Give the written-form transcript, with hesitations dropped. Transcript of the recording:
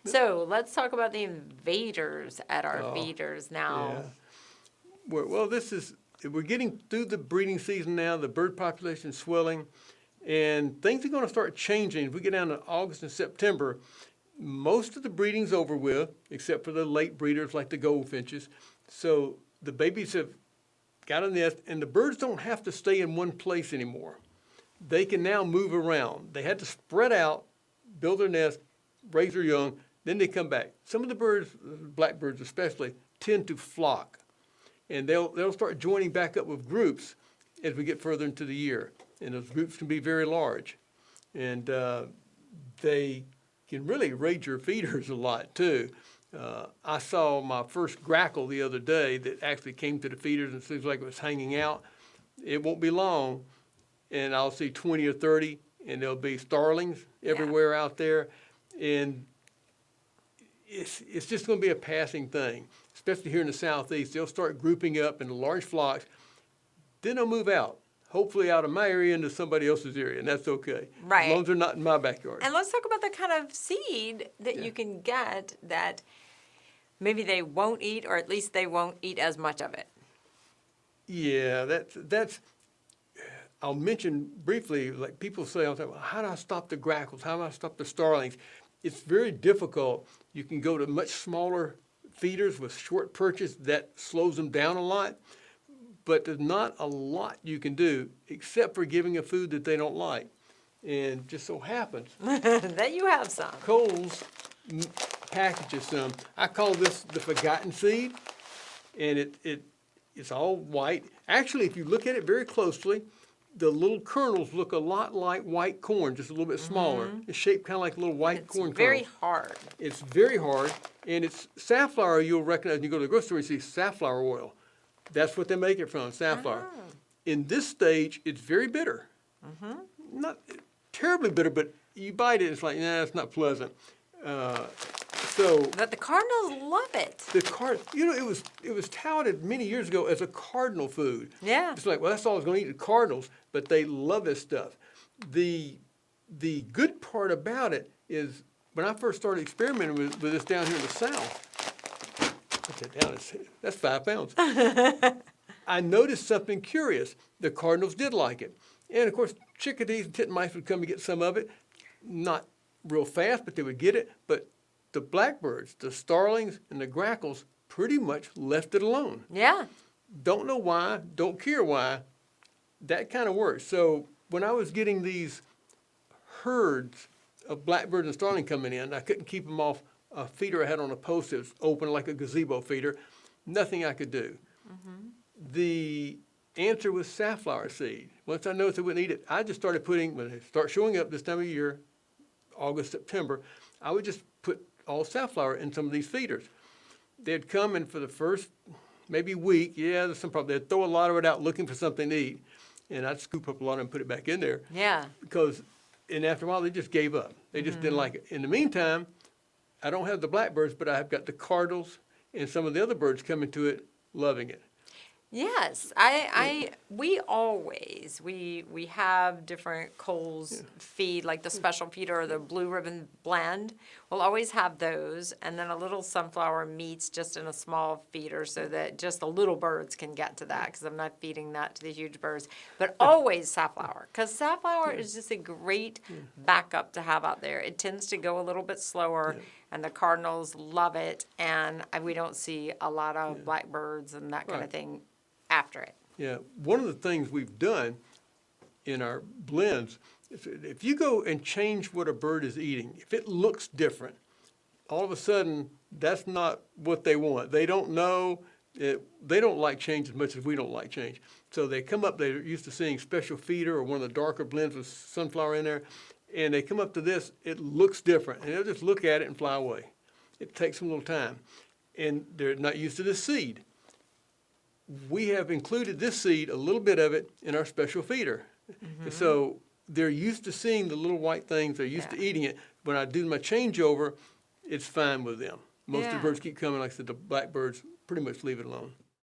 So let's talk about the invaders at our feeders now. Yeah. Well, we're getting through the breeding season now. The bird population is swelling, and things are going to start changing. If we get down to August and September, most of the breeding's over with, except for the late breeders like the goldfinches. So the babies have got a nest, and the birds don't have to stay in one place anymore. They can now move around. They had to spread out, build their nest, raise their young, then they come back. Some of the birds, blackbirds especially, tend to flock, and they'll start joining back up with groups as we get further into the year. And those groups can be very large, and they can really raid your feeders a lot too. I saw my first grackle the other day that actually came to the feeders and seems like it was hanging out. It won't be long, and I'll see 20 or 30, and there'll be starlings everywhere out there, and it's just going to be a passing thing, especially here in the southeast. They'll start grouping up in large flocks, then they'll move out. Hopefully out of my area into somebody else's area, and that's okay. Right. As long as they're not in my backyard. And let's talk about the kind of seed that you can get that maybe they won't eat, or at least they won't eat as much of it. Yeah, that's. I'll mention briefly, like people say all the time, well, how do I stop the grackles? How do I stop the starlings? It's very difficult. You can go to much smaller feeders with short perches. That slows them down a lot. But there's not a lot you can do except for giving a food that they don't like. And just so happens that you have some. Kohl's packages some. I call this the forgotten seed, and it's all white. Actually, if you look at it very closely, the little kernels look a lot like white corn, just a little bit smaller. It's shaped kind of like a little white corn kernel. It's very hard. It's very hard, and it's safflower. You'll recognize when you go to the grocery store, you see safflower oil. That's what they make it from, safflower. In this stage, it's very bitter. Not terribly bitter, but you bite it, it's like, nah, it's not pleasant. But the cardinals love it. It was touted many years ago as a cardinal food. Yeah. It's like, well, that's all I was going to eat, the cardinals, but they love this stuff. The good part about it is when I first started experimenting with this down here in the South, put that down, that's 5 pounds. I noticed something curious. The cardinals did like it. And of course, chickadees and titmice would come and get some of it. Not real fast, but they would get it. But the blackbirds, the starlings, and the grackles pretty much left it alone. Yeah. Don't know why, don't care why. That kind of works. So when I was getting these herds of blackbirds and starlings coming in, I couldn't keep them off a feeder I had on a post that was open like a gazebo feeder. Nothing I could do. The answer was safflower seed. Once I noticed I wouldn't eat it, I just started putting, when they start showing up this time of year, August, September, I would just put all safflower in some of these feeders. They'd come in for the first maybe week, there's some problem. They'd throw a lot of it out looking for something to eat, and I'd scoop up a lot and put it back in there. Yeah. And after a while, they just gave up. They just didn't like it. In the meantime, I don't have the blackbirds, but I've got the cardinals and some of the other birds coming to it, loving it. Yes, we always have different Kohl's feed, like the special feeder or the blue ribbon blend. We'll always have those, and then a little sunflower meats just in a small feeder so that just the little birds can get to that, because I'm not feeding that to the huge birds. But always safflower, because safflower is just a great backup to have out there. It tends to go a little bit slower, and the cardinals love it, and we don't see a lot of blackbirds and that kind of thing after it. Yeah, one of the things we've done in our blends is if you go and change what a bird is eating, if it looks different, all of a sudden that's not what they want. They don't know, they don't like change as much as we don't like change. So they come up, they're used to seeing special feeder or one of the darker blends with sunflower in there, and they come up to this, it looks different, and they'll just look at it and fly away. It takes them a little time, and they're not used to this seed. We have included this seed, a little bit of it, in our special feeder. And so they're used to seeing the little white things. They're used to eating it. When I do my changeover, it's fine with them. Most of the birds keep coming. Like I said, the blackbirds pretty much leave it alone.